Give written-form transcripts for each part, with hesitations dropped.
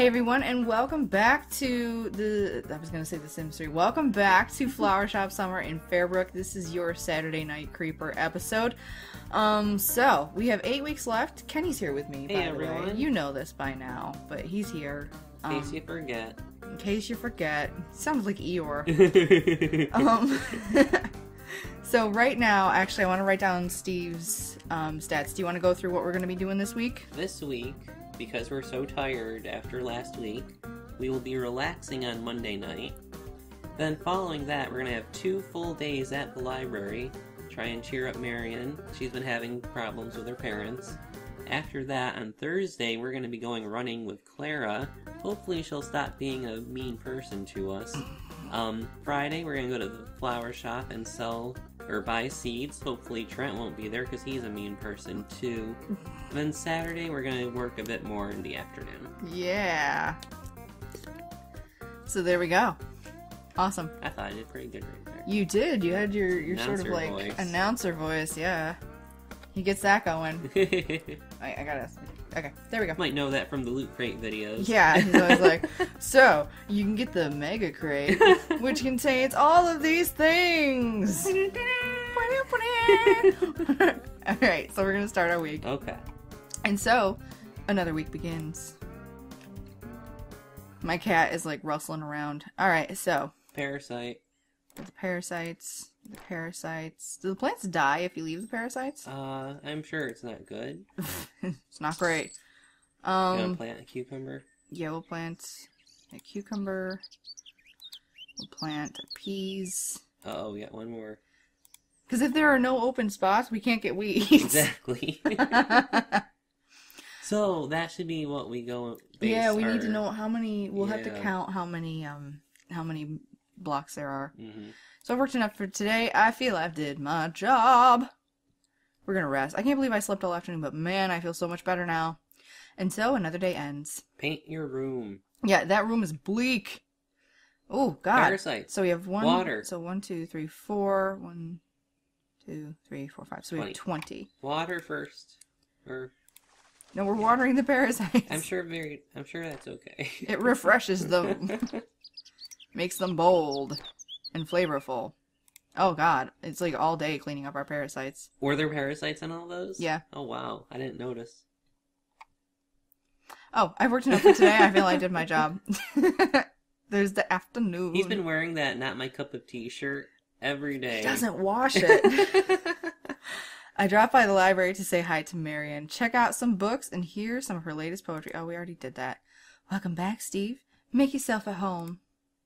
Hey everyone, and welcome back to The Sims 3. Welcome back to Flower Shop Summer in Fairbrook. This is your Saturday Night Creeper episode. So, we have 8 weeks left. Kenny's here with me, by the way. You know this by now, but he's here. In case you forget. In case you forget. Sounds like Eeyore. So right now, actually, I want to write down Steve's stats. Do you want to go through what we're going to be doing this week? This week, because we're so tired after last week, we will be relaxing on Monday night. Then following that, we're going to have 2 full days at the library. Try and cheer up Marion. She's been having problems with her parents. After that, on Thursday, we're going to be going running with Clara. Hopefully she'll stop being a mean person to us. Friday, we're going to go to the flower shop and buy seeds. Hopefully Trent won't be there because he's a mean person too. And then Saturday, we're going to work a bit more in the afternoon. Yeah. So there we go. Awesome. I thought I did pretty good right there. You did. You had your sort of like voice. Announcer voice, yeah. He gets that going. I gotta... Okay, there we go. Might know that from the Loot Crate videos. Yeah, he's always like, so, you can get the Mega Crate, which contains all of these things! Alright, so we're gonna start our week. Okay. And so, another week begins. My cat is like rustling around. Alright, so. Parasite. The parasites. Do the plants die if you leave the parasites? I'm sure it's not good. It's not great. You wanna plant a cucumber? Yeah, we'll plant a cucumber. We'll plant peas. Uh-oh, we got one more. Because if there are no open spots, we can't get weeds. Exactly. So, that should be what we go base Yeah, we need to know how many... We'll have to Yeah. count how many blocks there are. Mm-hmm. So I've worked enough for today. I feel I've did my job. We're gonna rest. I can't believe I slept all afternoon, but man, I feel so much better now. And so another day ends. Paint your room. Yeah, that room is bleak. Oh, God. Parasites. So we have one... Water. So 1, 2, 3, 4. 1, 2, 3, 4, 5. So we have 20. Water first. Or... No, we're watering the parasites. I'm sure that's okay. It refreshes them. Makes them bold and flavorful. Oh God, it's like all day cleaning up our parasites. Were there parasites on all those? Yeah. Oh wow, I didn't notice. Oh, I've worked enough for today. I feel I did my job. There's the afternoon. He's been wearing that not my cup of tea shirt every day. He doesn't wash it. I dropped by the library to say hi to Marion, check out some books, and hear some of her latest poetry. Oh, we already did that. Welcome back, Steve. Make yourself at home.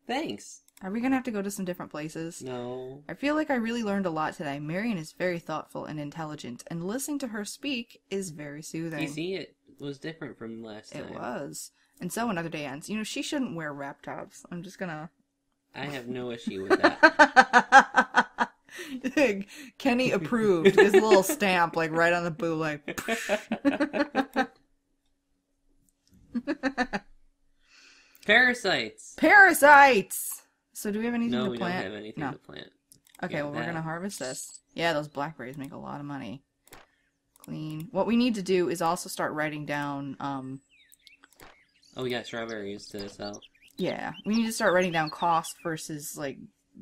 Thanks. Are we gonna have to go to some different places? No. I feel like I really learned a lot today. Marion is very thoughtful and intelligent, and listening to her speak is very soothing. You see, it was different from last time. It was. And so another day ends. You know, she shouldn't wear wrap tops. I'm just gonna... I have no issue with that. Kenny approved. His little stamp, like, right on the boob, like... Parasites! Parasites! So do we have anything to plant? No, we don't have anything to plant. Okay, well, we're gonna harvest this. Yeah, those blackberries make a lot of money. Clean. What we need to do is also start writing down, Oh, we got strawberries to sell. Yeah, we need to start writing down cost versus, like,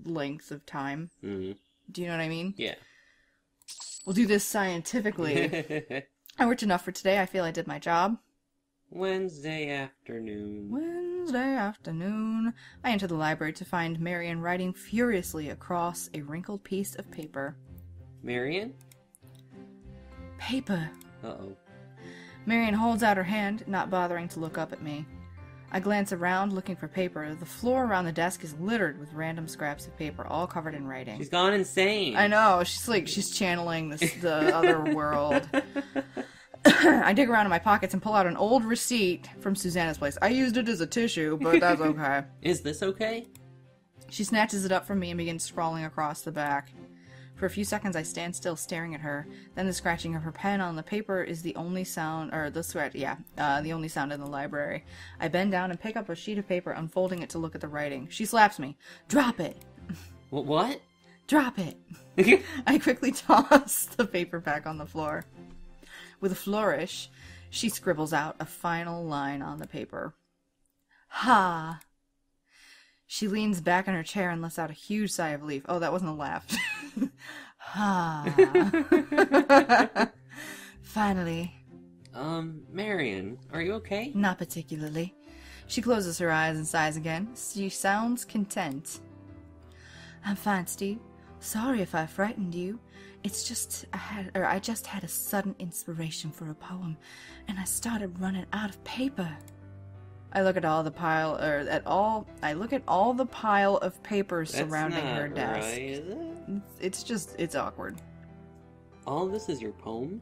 length of time. Mm-hmm. Do you know what I mean? Yeah. We'll do this scientifically. I worked enough for today. I feel I did my job. Wednesday afternoon. I entered the library to find Marion writing furiously across a wrinkled piece of paper. Marion? Paper. Uh-oh. Marion holds out her hand, not bothering to look up at me. I glance around, looking for paper. The floor around the desk is littered with random scraps of paper, all covered in writing. She's gone insane. I know. She's channeling the other world. I dig around in my pockets and pull out an old receipt from Susanna's place. I used it as a tissue, but that's okay. Is this okay? She snatches it up from me and begins scrawling across the back. For a few seconds I stand still staring at her. Then the scratching of her pen on the paper is the only sound, the only sound in the library. I bend down and pick up a sheet of paper, unfolding it to look at the writing. She slaps me. Drop it! What? Drop it! I quickly toss the paper back on the floor. With a flourish, she scribbles out a final line on the paper. Ha! She leans back in her chair and lets out a huge sigh of relief. Oh, that wasn't a laugh. Ha! Finally. Marion, are you okay? Not particularly. She closes her eyes and sighs again. She sounds content. I'm fine, Steve. Sorry if I frightened you. It's just I just had a sudden inspiration for a poem, and I started running out of paper. I look at all the pile of papers surrounding her desk. Right, is it? It's awkward. All this is your poem?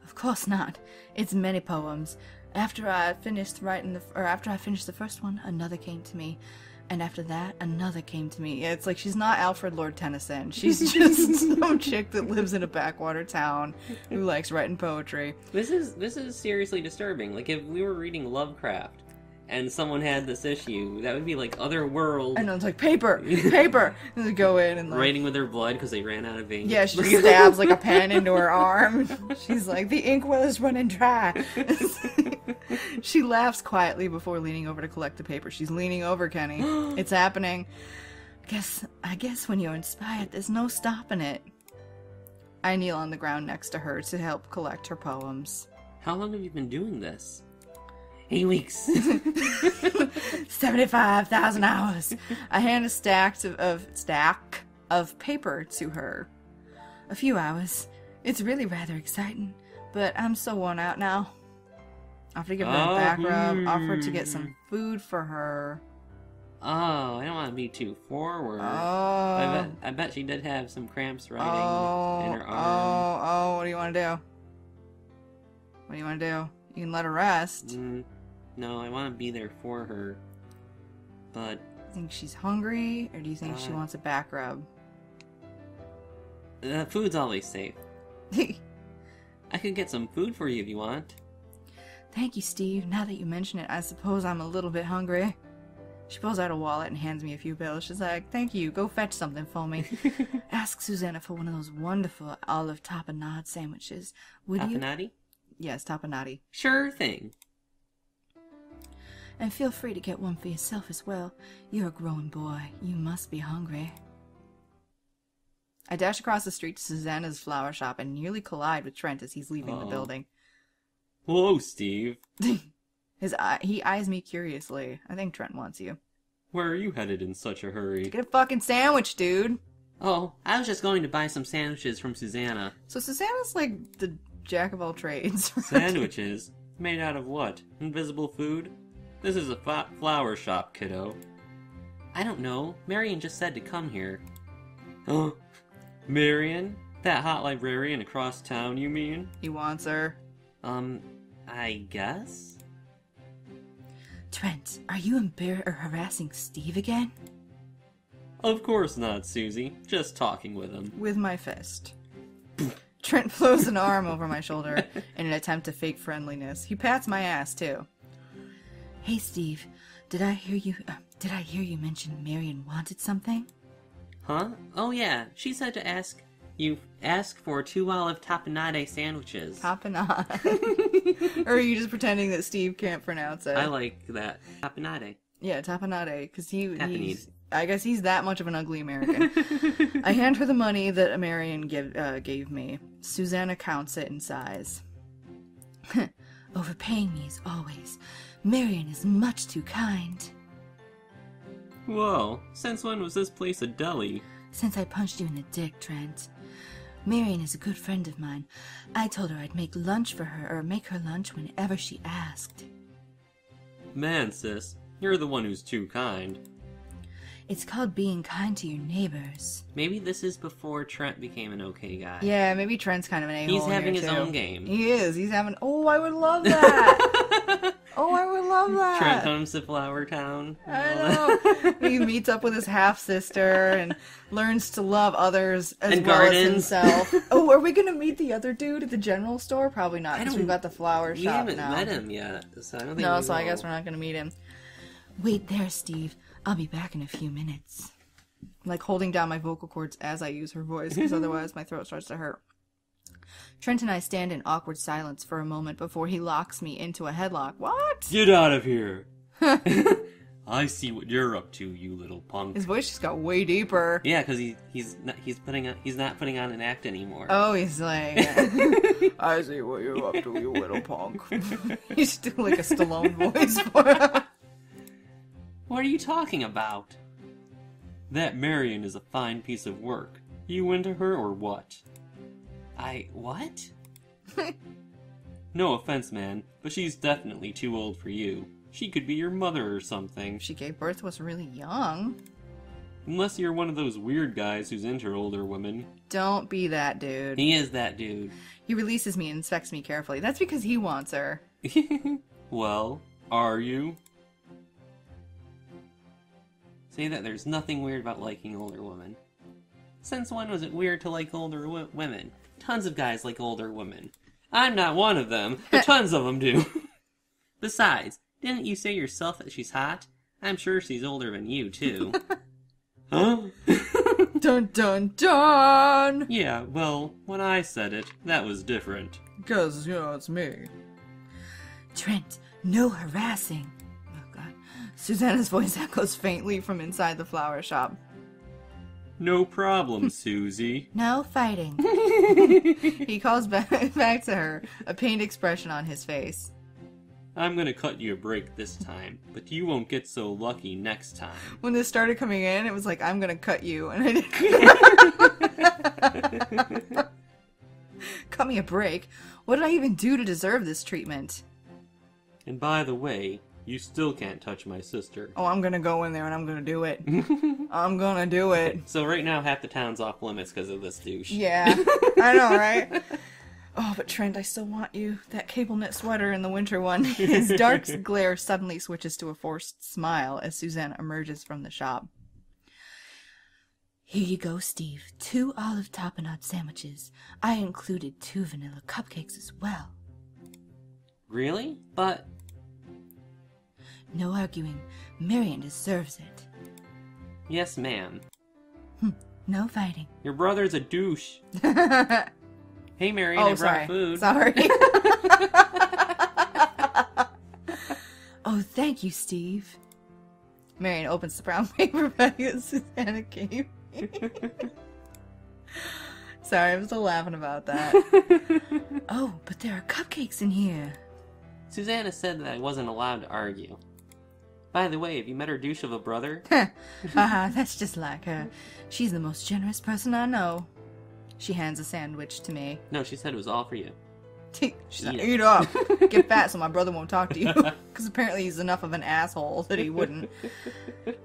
Of course not. It's many poems. After I finished the first one, another came to me. And after that, another came to me. It's like she's not Alfred Lord Tennyson. She's just some chick that lives in a backwater town who likes writing poetry. This is seriously disturbing. Like, if we were reading Lovecraft and someone had this issue, that would be like Otherworld. I know, it's like, paper! And they go in and like... Writing with their blood because they ran out of ink. Yeah, she stabs like a pen into her arm. She's like, the inkwell is running dry. She laughs quietly before leaning over to collect the paper. She's leaning over, Kenny. It's happening. I guess when you're inspired, there's no stopping it. I kneel on the ground next to her to help collect her poems. How long have you been doing this? 8 weeks. 75,000 hours. I hand a stack of paper to her. A few hours. It's really rather exciting, but I'm so worn out now. I have to give her a back rub, offer to get some food for her. Oh, I don't want to be too forward. Oh. I bet she did have some cramps writing in her arm. Oh, what do you want to do? What do you want to do? You can let her rest. No, I want to be there for her. But... You think she's hungry, or do you think she wants a back rub? Food's always safe. I could get some food for you if you want. Thank you, Steve. Now that you mention it, I suppose I'm a little bit hungry. She pulls out a wallet and hands me a few bills. She's like, thank you. Go fetch something for me. Ask Susanna for one of those wonderful olive tapenade sandwiches. Would you? Tapenade? Yes, tapenade. Sure thing. And feel free to get one for yourself as well. You're a growing boy. You must be hungry. I dash across the street to Susanna's flower shop and nearly collide with Trent as he's leaving the building. Hello, Steve. He eyes me curiously. I think Trent wants you. Where are you headed in such a hurry? Get a fucking sandwich, dude. Oh, I was just going to buy some sandwiches from Susanna. So Susanna's like the jack of all trades. Right? Sandwiches? Made out of what? Invisible food? This is a flower shop, kiddo. I don't know. Marion just said to come here. Oh, Marion? That hot librarian across town, you mean? He wants her. I guess? Trent, are you harassing Steve again? Of course not, Susie. Just talking with him. With my fist. Trent flows an arm over my shoulder in an attempt to fake friendliness. He pats my ass, too. Hey, Steve, did I hear you mention Marion wanted something? Huh? Oh yeah, she said to ask for 2 olive tapenade sandwiches. Tapenade. Or are you just pretending that Steve can't pronounce it? I like that. Tapenade. Yeah, tapenade, because I guess he's that much of an ugly American. I hand her the money that Marion gave me. Susanna counts it and sighs. Overpaying me as always. Marion is much too kind. Whoa, since when was this place a deli? Since I punched you in the dick, Trent. Marion is a good friend of mine. I told her I'd make lunch for her, or make her lunch whenever she asked. Man, sis, you're the one who's too kind. It's called being kind to your neighbors. Maybe this is before Trent became an okay guy. Yeah, maybe Trent's kind of an a-hole. He's having his too. own game. He is. He's having... Oh, I would love that! Oh, I would love that! Trent comes to Flower Town. I know. He meets up with his half-sister and learns to love others as and well gardens. as himself. Oh, are we going to meet the other dude at the general store? Probably not, because we've got the flower shop now. We haven't met him yet, so I don't think No, we so will. I guess we're not going to meet him. Wait there, Steve. I'll be back in a few minutes. I'm like holding down my vocal cords as I use her voice, because otherwise my throat starts to hurt. Trent and I stand in awkward silence for a moment before he locks me into a headlock. What? Get out of here! I see what you're up to, you little punk. His voice just got way deeper. Yeah, because he's not putting on an act anymore. Oh, he's like, I see what you're up to, you little punk. You should do like a Stallone voice for him. What are you talking about? That Marion is a fine piece of work. You into her or what? What? No offense, man, but she's definitely too old for you. She could be your mother or something. She gave birth to us really young. Unless you're one of those weird guys who's into older women. Don't be that dude. He is that dude. He releases me and inspects me carefully. That's because he wants her. Well, are you? Say that there's nothing weird about liking older women. Since when was it weird to like older women? Tons of guys like older women. I'm not one of them, but tons of them do. Besides, didn't you say yourself that she's hot? I'm sure she's older than you, too. Huh? Dun dun dun! Yeah, well, when I said it, that was different. Because, it's me. Trent, no harassing. Oh, God. Susanna's voice echoes faintly from inside the flower shop. No problem, Susie. No fighting. He calls back to her, a pained expression on his face. I'm gonna cut you a break this time, but you won't get so lucky next time. When this started coming in, it was like, I'm gonna cut you, and I didn't. Cut me a break? What did I even do to deserve this treatment? And by the way, you still can't touch my sister. Oh, I'm gonna go in there and I'm gonna do it. I'm gonna do it. So right now, half the town's off limits because of this douche. Yeah, I know, right? Oh, but Trent, I still want you. That cable knit sweater and the winter one. His dark glare suddenly switches to a forced smile as Susanna emerges from the shop. Here you go, Steve. 2 olive tapenade sandwiches. I included 2 vanilla cupcakes as well. Really? But... No arguing. Marion deserves it. Yes, ma'am. No fighting. Your brother's a douche. Hey, Marion, I brought food. Sorry. Oh, thank you, Steve. Marion opens the brown paper bag that Susanna gave me. Sorry, I'm still laughing about that. Oh, but there are cupcakes in here. Susanna said that I wasn't allowed to argue. By the way, have you met her douche of a brother? That's just like her. She's the most generous person I know. She hands a sandwich to me. No, she said it was all for you. She's like, eat up. Get fat so my brother won't talk to you. Because apparently he's enough of an asshole that he wouldn't.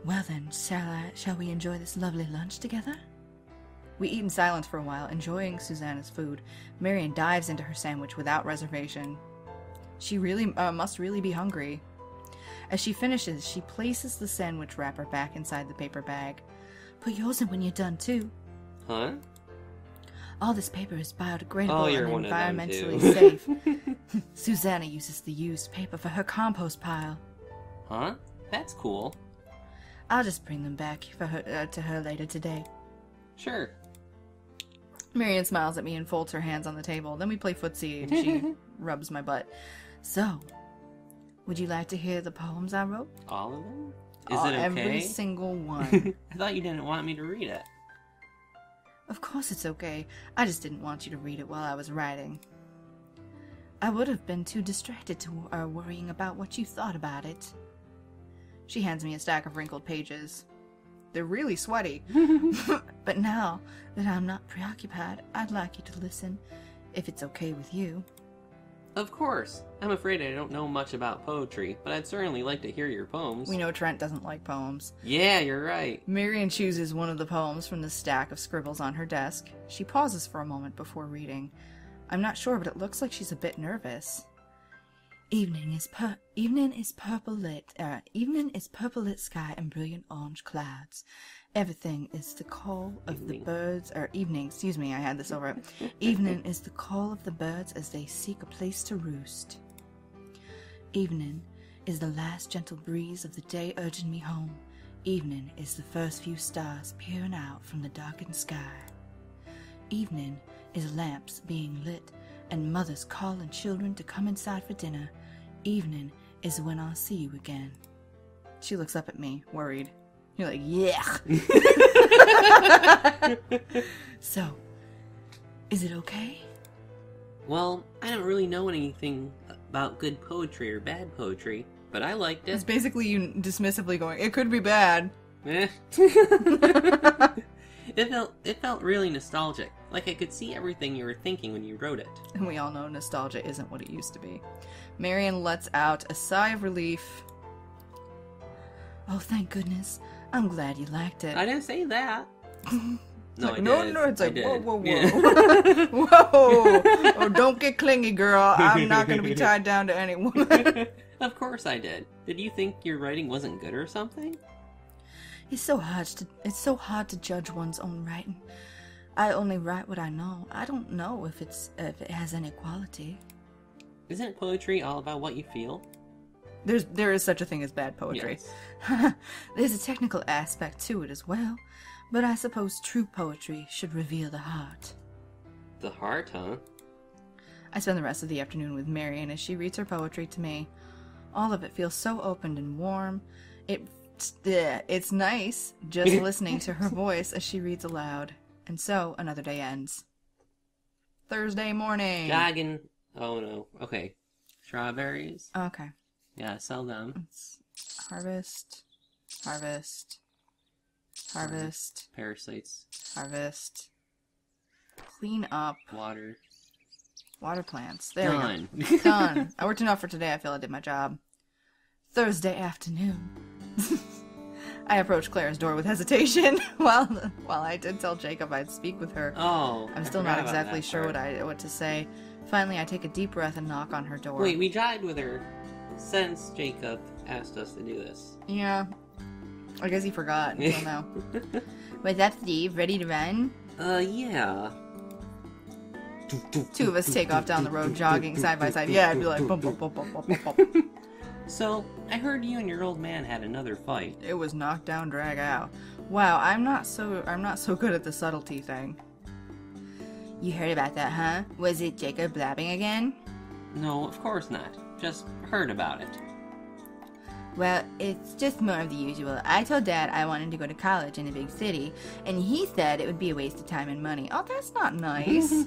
Well then, shall we enjoy this lovely lunch together? We eat in silence for a while, enjoying Susanna's food. Marion dives into her sandwich without reservation. She really must really be hungry. As she finishes, she places the sandwich wrapper back inside the paper bag. Put yours in when you're done, too. Huh? All this paper is biodegradable and one environmentally safe. Susanna uses the used paper for her compost pile. Huh? That's cool. I'll just bring them back for her, to her later today. Sure. Marion smiles at me and folds her hands on the table. Then we play footsie and she rubs my butt. So, would you like to hear the poems I wrote? All of them? Is it okay? Every single one. I thought you didn't want me to read it. Of course it's okay. I just didn't want you to read it while I was writing. I would have been too distracted to worrying about what you thought about it. She hands me a stack of wrinkled pages. They're really sweaty. But now that I'm not preoccupied, I'd like you to listen, if it's okay with you. Of course. I'm afraid I don't know much about poetry, but I'd certainly like to hear your poems. We know Trent doesn't like poems. Yeah, you're right. Marion chooses one of the poems from the stack of scribbles on her desk. She pauses for a moment before reading. I'm not sure, but it looks like she's a bit nervous. Evening is purple lit sky and brilliant orange clouds. Everything is the call of the birds, evening, excuse me, I had this over. Evening is the call of the birds as they seek a place to roost. Evening is the last gentle breeze of the day urging me home. Evening is the first few stars peering out from the darkened sky. Evening is lamps being lit and mothers calling children to come inside for dinner. Evening is when I'll see you again. She looks up at me, worried. You're like, yeah. So, is it okay? Well, I don't really know anything about good poetry or bad poetry, but I liked It's it. basically you dismissively going, it could be bad. Eh. It felt really nostalgic, like I could see everything you were thinking when you wrote it. And we all know nostalgia isn't what it used to be. Marion lets out a sigh of relief. Oh, thank goodness. I'm glad you liked it. I didn't say that. No, like, I no, did. no, it's I like, did. whoa, whoa, whoa. Yeah. Whoa! Oh, don't get clingy, girl. I'm not going to be tied down to any woman. Of course I did. Did you think your writing wasn't good or something? It's so hard to judge one's own writing. I only write what I know. I don't know if it has any quality. Isn't poetry all about what you feel? There is such a thing as bad poetry. Yes. There's a technical aspect to it as well, but I suppose true poetry should reveal the heart. The heart, huh? I spend the rest of the afternoon with Marion as she reads her poetry to me. All of it feels so open and warm. It's nice just listening to her voice as she reads aloud. And so, another day ends. Thursday morning. Jogging. Oh no. Okay. Strawberries. Okay. Yeah, sell them. Let's harvest, harvest, harvest, Parasites. harvest. Clean up. Water. Water plants. There Done. we go. Done. I worked enough for today. I feel I did my job. Thursday afternoon. I approached Clara's door with hesitation. While I did tell Jacob I'd speak with her, Oh. I'm still not exactly sure what to say. Finally, I take a deep breath and knock on her door. Wait, we jied with her since Jacob asked us to do this. Yeah. I guess he forgot until now. What's up, Steve? Ready to run? Yeah. Two of us take off down the road, jogging side by side. Yeah, I'd be like, bump, bump, bump, bump, bump, bump, bump. So, I heard you and your old man had another fight. It was knock down, drag out. Wow, I'm not so good at the subtlety thing. You heard about that, huh? Was it Jacob blabbing again? No, of course not. Just heard about it. Well, it's just more of the usual. I told Dad I wanted to go to college in a big city, and he said it would be a waste of time and money. Oh, that's not nice.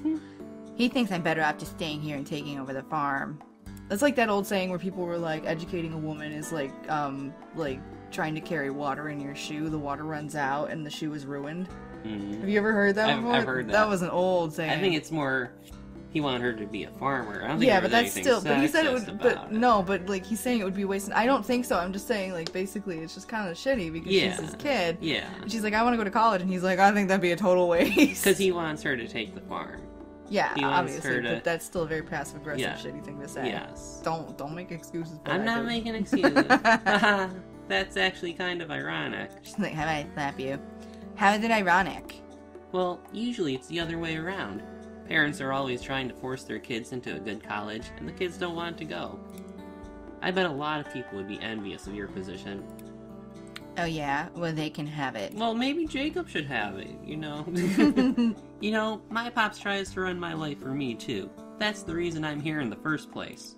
He thinks I'm better off just staying here and taking over the farm. That's like that old saying where people were like, educating a woman is like trying to carry water in your shoe. The water runs out and the shoe is ruined. Mm. Have you ever heard that before? I've heard that. That was an old saying. I think it's more he wanted her to be a farmer. I don't think Yeah, there but was that's anything still. But he said it sexist would. about But it. no, but like he's saying it would be wasted. I don't think so. I'm just saying like basically it's just kind of shitty because Yeah. she's his kid. Yeah. And she's like, I want to go to college, and he's like, I think that'd be a total waste. Because he wants her to take the farm. Yeah, he wants obviously, her to- but that's still a very passive aggressive, Yeah. shitty thing to say. Yes. Don't make excuses. For I'm that, not dude. making excuses. That's actually kind of ironic. She's like, how about I slap you? How is it ironic? Well, usually it's the other way around. Parents are always trying to force their kids into a good college, and the kids don't want to go. I bet a lot of people would be envious of your position. Oh yeah, well they can have it. Well, maybe Jacob should have it, you know? You know, my pops tries to run my life for me, too. That's the reason I'm here in the first place.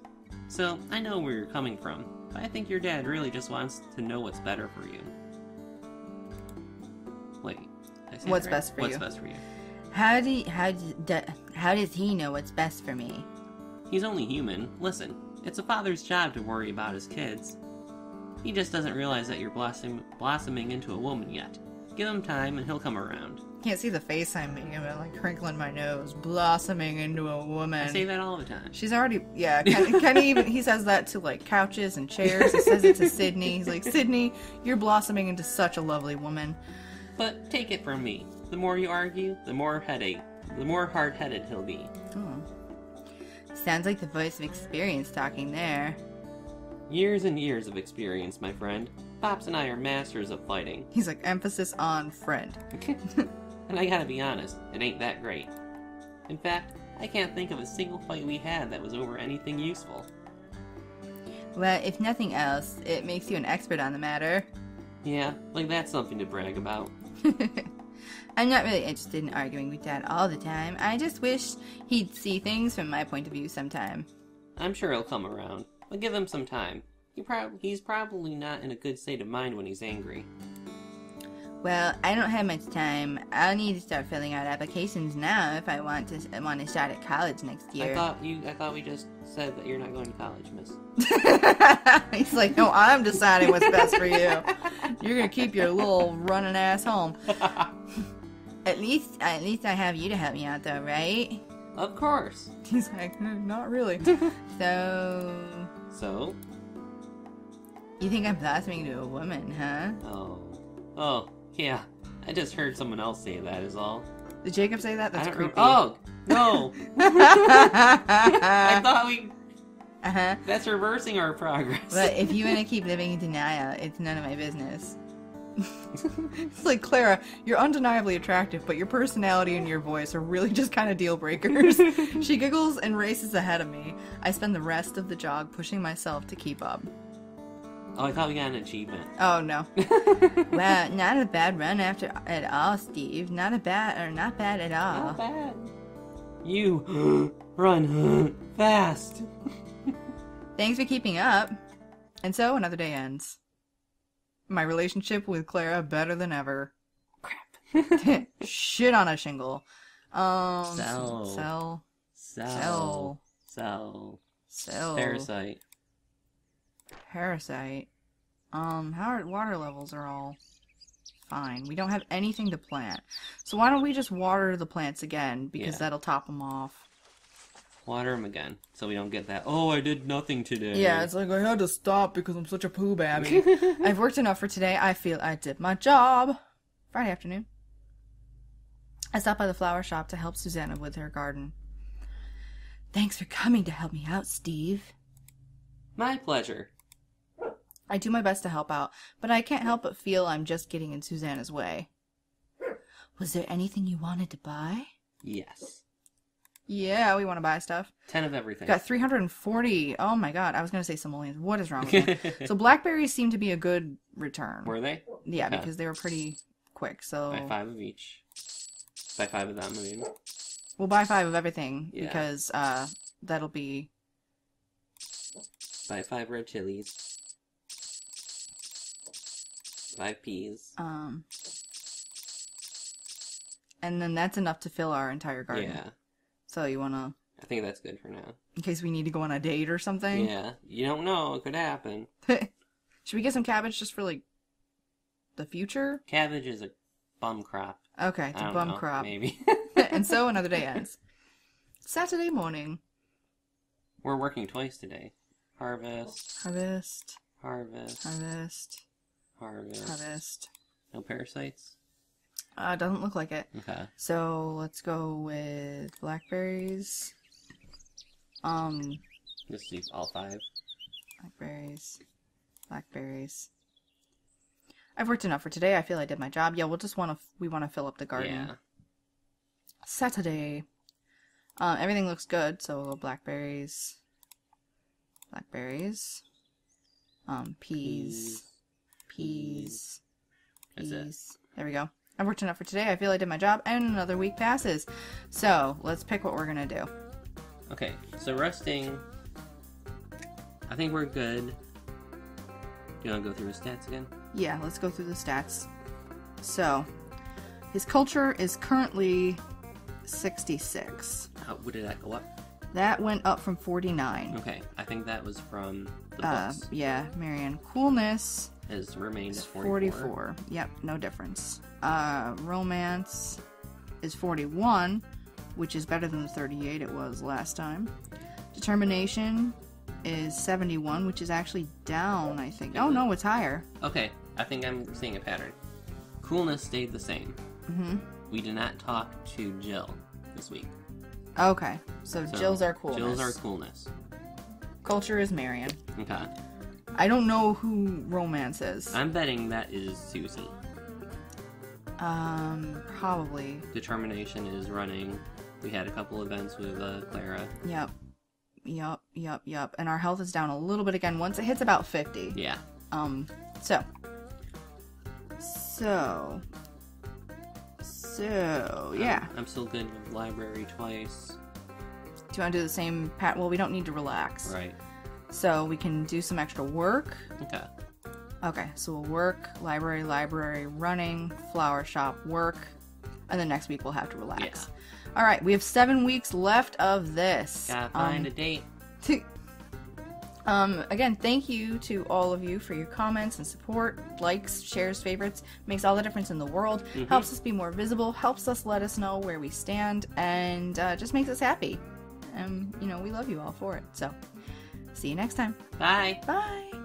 So, I know where you're coming from, but I think your dad really just wants to know what's better for you. Wait, did I say What's that right? best for What's you? best for you? How does he know what's best for me? He's only human. Listen, it's a father's job to worry about his kids. He just doesn't realize that you're blossoming into a woman yet. Give him time and he'll come around. Can't see the face I'm making, but I'm like crinkling my nose, blossoming into a woman. I say that all the time. She's already, yeah, Kenny even, he says that to like couches and chairs. He says it to Sydney. He's like, Sydney, you're blossoming into such a lovely woman. But take it from me. The more you argue, the more hard-headed he'll be. Sounds like the voice of experience talking there. Years and years of experience, my friend. Pops and I are masters of fighting. He's like, emphasis on friend. And I gotta be honest, it ain't that great. In fact, I can't think of a single fight we had that was over anything useful. Well, if nothing else, it makes you an expert on the matter. Yeah, like that's something to brag about. I'm not really interested in arguing with Dad all the time. I just wish he'd see things from my point of view sometime. I'm sure he'll come around, but give him some time. He's probably not in a good state of mind when he's angry. Well, I don't have much time. I'll need to start filling out applications now if I want to start at college next year. I thought we just said that you're not going to college, miss. He's like, no, I'm deciding what's best for you. You're gonna keep your little running ass home. At least I have you to help me out, though, right? Of course. He's like, not really. So, you think I'm blossoming to a woman, huh? Oh, yeah. I just heard someone else say that is all. Did Jacob say that? That's creepy. Oh, no. I thought we... Uh-huh. That's reversing our progress. But if you want to keep living in denial, it's none of my business. It's like, Clara, you're undeniably attractive, but your personality and your voice are really just kind of deal breakers. She giggles and races ahead of me. I spend the rest of the jog pushing myself to keep up. Oh, I thought we got an achievement. Oh, no. Wow, not a bad run at all, Steve. Not bad at all. Not bad. You run fast. Thanks for keeping up. And so another day ends. My relationship with Clara better than ever. Crap. Shit on a shingle. Sell. Parasite. Our water levels are all fine. We don't have anything to plant. So why don't we just water the plants again? Because that'll top them off. Water them again, so we don't get that, oh, I did nothing today. Yeah, it's like, I had to stop because I'm such a poo babby. I've worked enough for today. I feel I did my job. Friday afternoon. I stopped by the flower shop to help Susanna with her garden. Thanks for coming to help me out, Steve. My pleasure. I do my best to help out, but I can't help but feel I'm just getting in Susanna's way. Was there anything you wanted to buy? Yes. Yeah, we want to buy stuff. 10 of everything. Got 340. Oh my god, I was going to say simoleons. What is wrong with me? So blackberries seem to be a good return. Were they? Yeah, because they were pretty quick, so... Buy 5 of each. Buy 5 of them, I mean. We'll buy 5 of everything, because that'll be... Buy 5 red chilies. 5 peas. And then that's enough to fill our entire garden. Yeah. So you wanna... I think that's good for now. In case we need to go on a date or something? Yeah. You don't know. It could happen. Should we get some cabbage just for, like, the future? Cabbage is a bum crop. Okay, it's a bum crop. Maybe. And so another day ends. Saturday morning. We're working twice today. Harvest. Harvest. Harvest. Harvest. Harvest. Harvest. No parasites? Doesn't look like it. Okay. So let's go with blackberries. Let's do all 5. Blackberries. Blackberries. I've worked enough for today. I feel I did my job. Yeah, we want to fill up the garden. Yeah. Saturday. Everything looks good. So we'll go blackberries. Blackberries. Peas. Peas. That's it. Peas. There we go. I've worked enough for today. I feel I did my job, and another week passes. So, let's pick what we're gonna do. Okay, so resting, I think we're good. Do you want to go through the stats again? Yeah, let's go through the stats. So, his culture is currently 66. What did that go up? That went up from 49. Okay, I think that was from the books. Yeah, Marion. Coolness has remained at 44. Yep, no difference. Romance is 41, which is better than the 38 it was last time. Determination is 71, which is actually down, I think. Oh, no, it's higher. Okay, I think I'm seeing a pattern. Coolness stayed the same. Mm-hmm. We did not talk to Jill this week. Okay, so Jill's our coolness. Jill's our coolness. Culture is Marion. Okay. I don't know who romance is. I'm betting that is Susie. Probably. Determination is running. We had a couple events with Clara. Yep. And our health is down a little bit again once it hits about 50. Yeah. So, yeah. I'm still good with library twice. Do you want to do the same pat? Well, we don't need to relax. Right. So we can do some extra work. Okay. Okay, so we'll work, library, running, flower shop, work, and then next week we'll have to relax. Yeah. All right, we have 7 weeks left of this. Gotta find a date. Again, thank you to all of you for your comments and support, likes, shares, favorites. Makes all the difference in the world. Helps us be more visible, helps us let us know where we stand, and just makes us happy. You know, we love you all for it. So, see you next time. Bye. Bye.